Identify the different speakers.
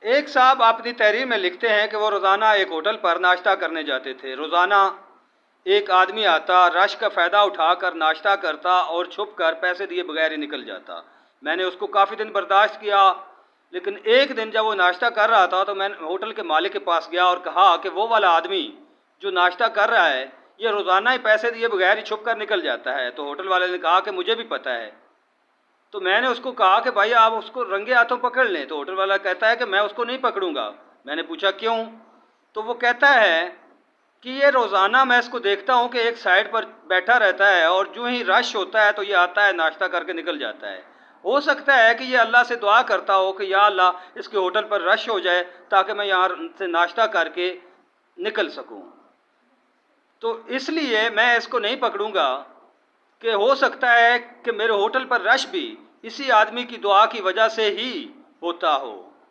Speaker 1: ایک صاحب اپنی تحریر میں لکھتے ہیں کہ وہ روزانہ ایک ہوٹل پر ناشتہ کرنے جاتے تھے۔ روزانہ ایک آدمی آتا، رش کا فائدہ اٹھا کر ناشتہ کرتا اور چھپ کر پیسے دیے بغیر ہی نکل جاتا۔ میں نے اس کو کافی دن برداشت کیا، لیکن ایک دن جب وہ ناشتہ کر رہا تھا تو میں نے ہوٹل کے مالک کے پاس گیا اور کہا کہ وہ والا آدمی جو ناشتہ کر رہا ہے یہ روزانہ ہی پیسے دیے بغیر ہی چھپ کر نکل جاتا ہے۔ تو ہوٹل والے نے کہا کہ مجھے بھی پتہ ہے۔ تو میں نے اس کو کہا کہ بھائی آپ اس کو رنگے ہاتھوں پکڑ لیں۔ تو ہوٹل والا کہتا ہے کہ میں اس کو نہیں پکڑوں گا۔ میں نے پوچھا کیوں؟ تو وہ کہتا ہے کہ یہ روزانہ میں اس کو دیکھتا ہوں کہ ایک سائڈ پر بیٹھا رہتا ہے اور جو ہی رش ہوتا ہے تو یہ آتا ہے ناشتہ کر کے نکل جاتا ہے۔ ہو سکتا ہے کہ یہ اللہ سے دعا کرتا ہو کہ یا اللہ اس کے ہوٹل پر رش ہو جائے تاکہ میں یہاں سے ناشتہ کر کے نکل سکوں۔ تو اس لیے میں اس کو نہیں پکڑوں گا کہ ہو سکتا ہے کہ میرے ہوٹل پر رش بھی اسی آدمی کی دعا کی وجہ سے ہی ہوتا ہو۔